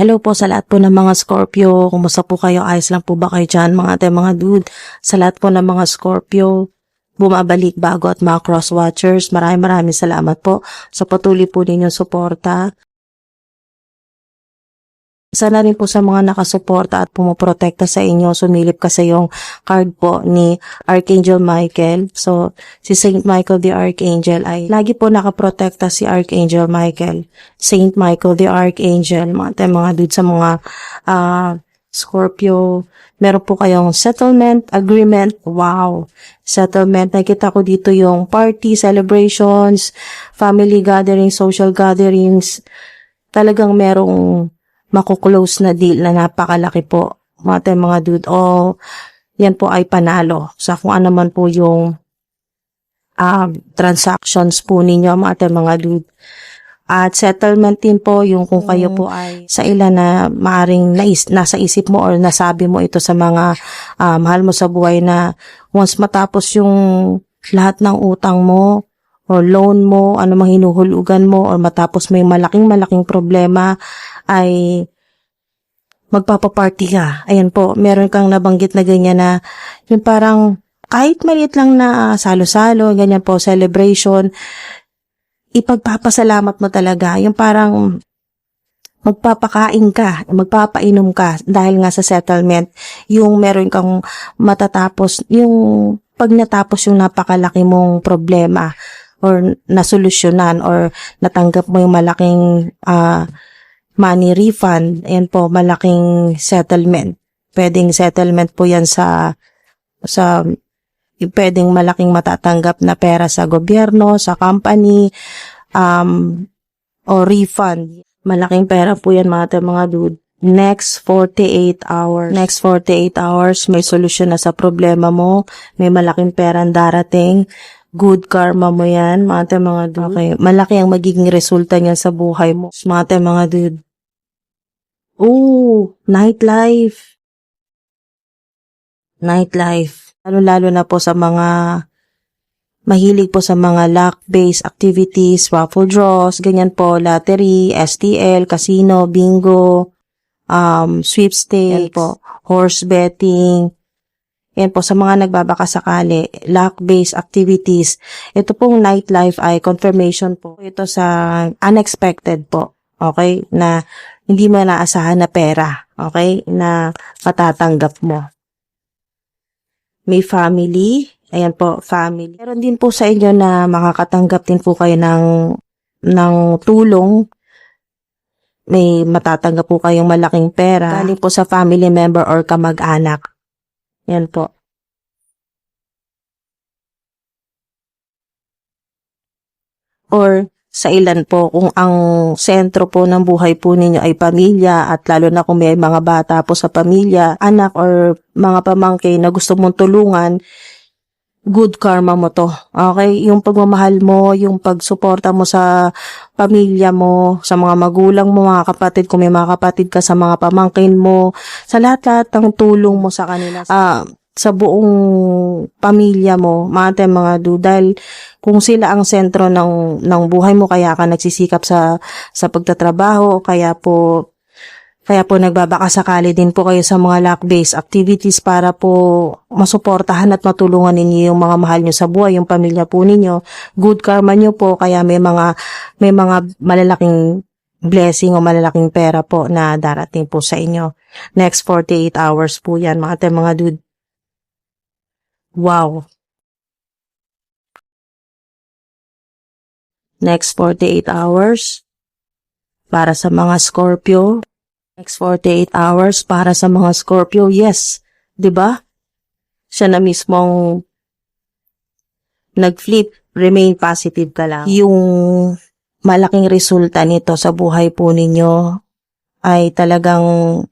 Hello po sa lahat po ng mga Scorpio. Kumusta po kayo? Ayos lang po ba kayo dyan mga dude? Sa lahat po ng mga Scorpio, bumabalik bago at mga cross-watchers, maraming salamat po sa patuloy po ninyong suporta. Sana rin po sa mga nakasuporta at pumuprotekta sa inyo, sumilip kasi yung card po ni Archangel Michael. So, si Saint Michael the Archangel ay lagi po nakaprotekta si Archangel Michael. Saint Michael the Archangel, mga dude sa mga Scorpio, meron po kayong settlement, agreement, wow, settlement, nakita ko dito yung party, celebrations, family gatherings, social gatherings, talagang merong makuklose na deal na napakalaki po, mga dude. O, yan po ay panalo sa kung ano man po yung transactions po ninyo, mga dude. At settlement din po yung kung kayo po ay sa ilan na maaring nasa isip mo or nasabi mo ito sa mga mahal mo sa buhay na once matapos yung lahat ng utang mo or loan mo, ano mang hinuhulugan mo, or matapos mo yung malaking problema, ay magpapaparty ka. Ayan po, meron kang nabanggit na ganyan na yung parang kahit maliit lang na salo-salo, ganyan po, celebration, ipagpapasalamat mo talaga. Yung parang magpapakain ka, magpapainom ka dahil nga sa settlement, yung meron kang matatapos, yung pag natapos yung napakalaki mong problema or nasolusyonan or natanggap mo yung malaking money refund, ayan po, malaking settlement. Pwedeng settlement po yan pwedeng malaking matatanggap na pera sa gobyerno, sa company, o refund. Malaking pera po yan mga dude. Next 48 hours, may solusyon na sa problema mo, may malaking perang darating, good karma mo yan, mga dude. Okay, malaki ang magiging resulta niyan sa buhay mo, mga dude. Nightlife. Lalo na po sa mga mahilig po sa mga luck-based activities, raffle draws, ganyan po, lottery, STL, casino, bingo, sweepstakes, po, horse betting. Yan po, sa mga nagbabakasakali, luck-based activities. Ito pong nightlife ay confirmation po. Ito sa unexpected po. Okay? Na hindi mo naasahan na pera. Okay? Na matatanggap mo. May family. Ayan po, family. Meron din po sa inyo na makakatanggap din po kayo ng tulong. May matatanggap po kayong malaking pera. Galing po sa family member or kamag-anak. Yan po. Or sa ilan po, kung ang sentro po ng buhay po ninyo ay pamilya at lalo na kung may mga bata po sa pamilya, anak or mga pamangkin na gusto mong tulungan, good karma mo to. Okay? Yung pagmamahal mo, yung pagsuporta mo sa pamilya mo, sa mga magulang mo, mga kapatid, kung may mga kapatid ka, sa mga pamangkin mo, sa lahat-lahat ng tulong mo sa kanila. Sa buong pamilya mo, mga dude, dahil kung sila ang sentro ng buhay mo, kaya ka nagsisikap sa pagtatrabaho, kaya po nagbabakasakali din po kayo sa mga luck-based activities para po masuportahan at matulungan ninyo yung mga mahal nyo sa buhay, yung pamilya po ninyo. Good karma nyo po, kaya may mga malalaking blessing o malalaking pera po na darating po sa inyo. Next 48 hours po yan, mga dude. Wow. Next 48 hours para sa mga Scorpio. Next 48 hours para sa mga Scorpio. Yes, 'di ba? Siya na mismong nag-flip, remain positive ka lang. Yung malaking resulta nito sa buhay po ninyo ay talagang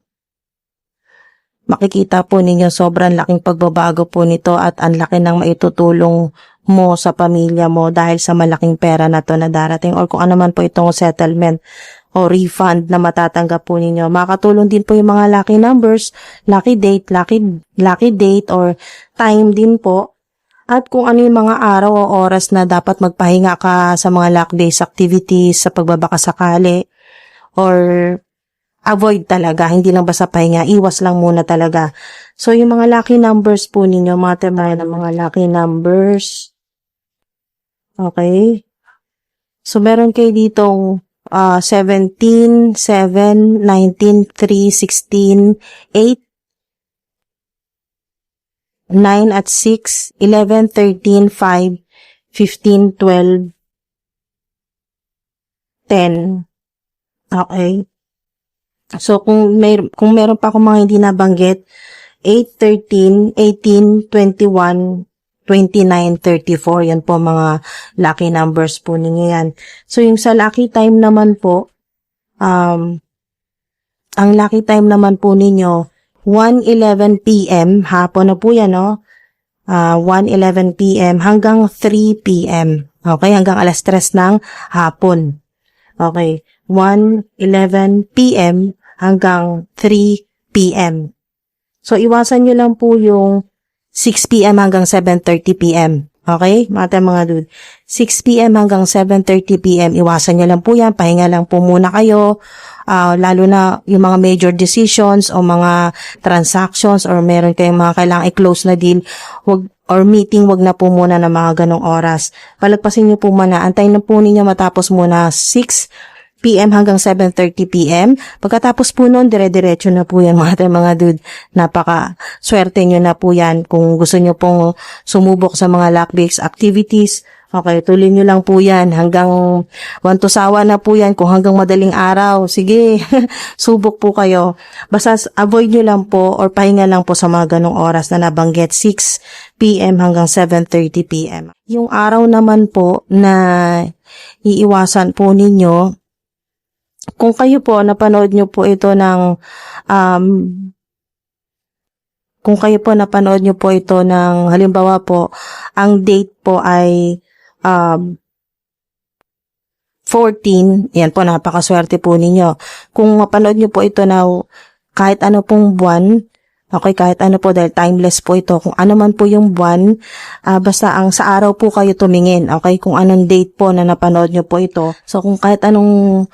makikita po ninyo sobrang laking pagbabago po nito at ang laki ng maitutulong mo sa pamilya mo dahil sa malaking pera na to na darating or kung ano man po itong settlement o refund na matatanggap po ninyo. Makakatulong din po yung mga lucky numbers, lucky date or time din po. At kung ano yung mga araw o oras na dapat magpahinga ka sa mga luck-based activities, sa pagbabakasakali or avoid talaga, hindi lang basta pahinga, iwas lang muna talaga. So, yung mga lucky numbers po ninyo, mga tayo ng mga lucky numbers. Okay? So, meron kayo ditong 17, 7, 19, 3, 16, 8, 9 at 6, 11, 13, 5, 15, 12, 10. Okay? So, kung meron pa akong mga hindi nabanggit, 8, 13, 18, 21, 29, 34. Yan po mga lucky numbers po ninyo yan. So, yung sa lucky time naman po, ang lucky time naman po ninyo, 1:11 p.m. Hapon na po yan, no? 1:11 p.m. hanggang 3 p.m. Okay, hanggang alas 3 ng hapon. Okay, 1:11 p.m. hanggang 3 p.m. So, iwasan nyo lang po yung 6 p.m. hanggang 7:30 p.m. Okay? Mga dude. 6 p.m. hanggang 7:30 p.m. Iwasan nyo lang po yan. Pahinga lang po muna kayo. Lalo na yung mga major decisions o mga transactions or meron kayong mga kailangang i-close na deal or meeting, wag na po muna ng mga ganong oras. Palagpasin nyo po muna. Antayin na po ninyo matapos muna 6 p.m. hanggang 7:30 p.m. Pagkatapos po noon, dire-diretso na po yan mga dude. Napaka swerte nyo na po yan. Kung gusto nyo pong sumubok sa mga luck-based activities, okay, tuloy nyo lang po yan. Hanggang wantusawa na po yan. Kung hanggang madaling araw, sige, subok po kayo. Basta avoid nyo lang po or pahinga lang po sa mga ganong oras na nabanggit, 6 p.m. hanggang 7:30 p.m. Yung araw naman po na iiwasan po ninyo, kung kayo po, napanood nyo po ito ng, halimbawa po, ang date po ay, 14, yan po, napakaswerte po ninyo. Kung mapanood nyo po ito na kahit ano pong buwan, okay, kahit ano po, dahil timeless po ito, kung ano man po yung buwan, basta ang sa araw po kayo tumingin, okay, kung anong date po na napanood nyo po ito. So, kung kahit anong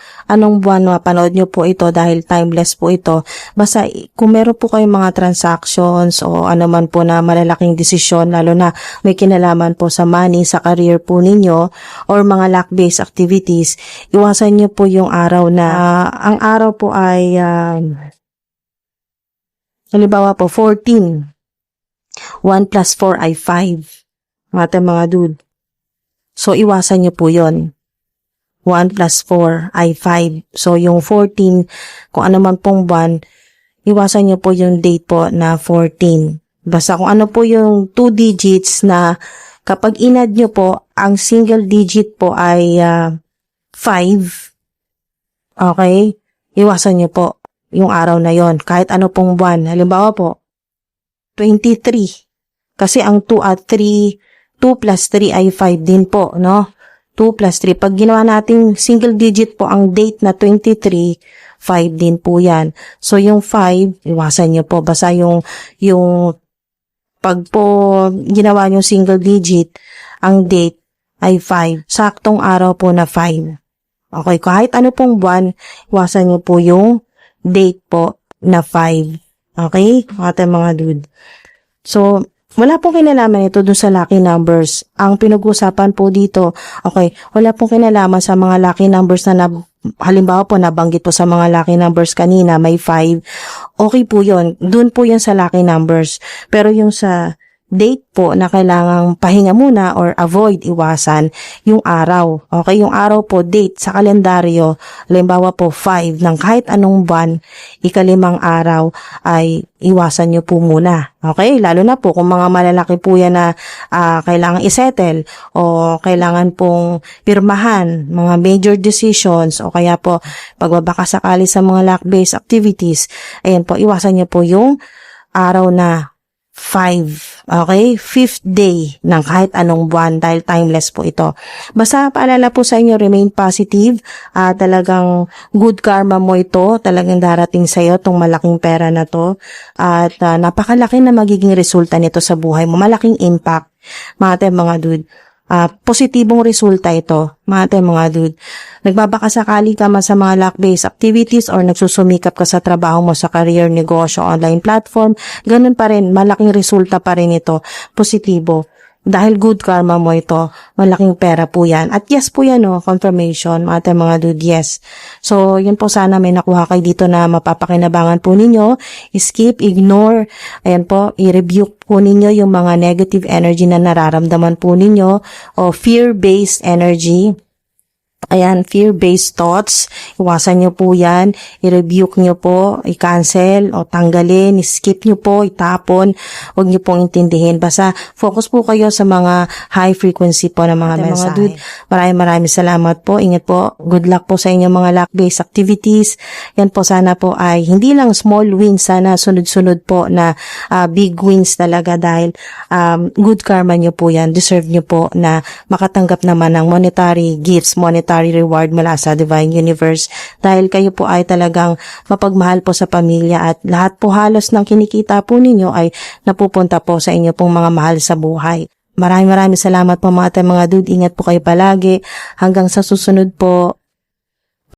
buwan mapanood nyo po ito, dahil timeless po ito, basta kung meron po kayong mga transactions o ano man po na malalaking desisyon, lalo na may kinalaman po sa money, sa career po ninyo, or mga luck-based activities, iwasan nyo po yung araw na, ang araw po ay, halimbawa po, 14. 1 plus 4 ay 5. Mga dude. So, iwasan nyo po yon. 1 plus 4 ay 5. So, yung 14, kung ano man pong buwan, iwasan nyo po yung date po na 14. Basta kung ano po yung 2 digits na kapag inad nyo po, ang single digit po ay 5. Okay? Iwasan nyo po yung araw na yon, kahit ano pong buwan. Halimbawa po, 23. Kasi ang 2 at 3, 2 plus 3 ay 5 din po, no? 2 plus 3. Pag ginawa nating single digit po ang date na 23, 5 din po yan. So, yung 5, iwasan nyo po. Basta yung pag po ginawa nyo single digit, ang date ay 5. Saktong araw po na 5. Okay, kahit ano pong buwan, iwasan nyo po yung date po na 5. Okay? Mga dude. So, wala pong kinalaman ito dun sa lucky numbers. Ang pinag-usapan po dito, okay, wala pong kinalaman sa mga lucky numbers na halimbawa po nabanggit po sa mga lucky numbers kanina, may 5. Okay po yun. Dun po yan sa lucky numbers. Pero yung sa date po na kailangang pahinga muna or avoid, iwasan, yung araw. Okay, yung araw po, date sa kalendaryo, halimbawa po 5 ng kahit anong buwan, ika-5 araw ay iwasan nyo po muna. Okay, lalo na po kung mga malalaki po yan na kailangan isettle o kailangan pong pirmahan, mga major decisions o kaya po pagbabaka sakali sa mga luck-based activities, ayan po, iwasan nyo po yung araw na 5. Okay? 5th day ng kahit anong buwan dahil timeless po ito. Basta paalala po sa inyo, remain positive. Talagang good karma mo ito. Talagang darating sa iyo tong malaking pera na to. At napakalaki na magiging resulta nito sa buhay mo. Malaking impact. Mga dude. positibong resulta ito, mga dude. Nagbabaka sakali ka man sa mga luck-based activities or nagsusumikap ka sa trabaho mo sa career, negosyo, online platform, ganun pa rin, malaking resulta pa rin ito, positibo. Dahil good karma mo ito, malaking pera po yan. At yes po yan, confirmation, mga dude, yes. So, yun po, sana may nakuha kayo dito na mapapakinabangan po ninyo. Skip, ignore, ayan po, i-rebuke po ninyo yung mga negative energy na nararamdaman po ninyo o fear-based energy. Ayan, fear-based thoughts, iwasan nyo po yan, i-rebuke nyo po, i-cancel o tanggalin, i-skip nyo po, itapon, huwag nyo pong intindihin. Basta focus po kayo sa mga high frequency po ng mga mensahe. Dude, maraming salamat po, ingat po, good luck po sa inyong mga luck-based activities. Yan po, sana po ay hindi lang small wins, sana sunod-sunod po na big wins talaga dahil good karma nyo po yan, deserve nyo po na makatanggap naman ng monetary gifts, monetary reward mula sa Divine Universe dahil kayo po ay talagang mapagmahal po sa pamilya at lahat po halos ng kinikita po ninyo ay napupunta po sa inyo pong mga mahal sa buhay. Maraming salamat po mga dude. Ingat po kayo palagi. Hanggang sa susunod po.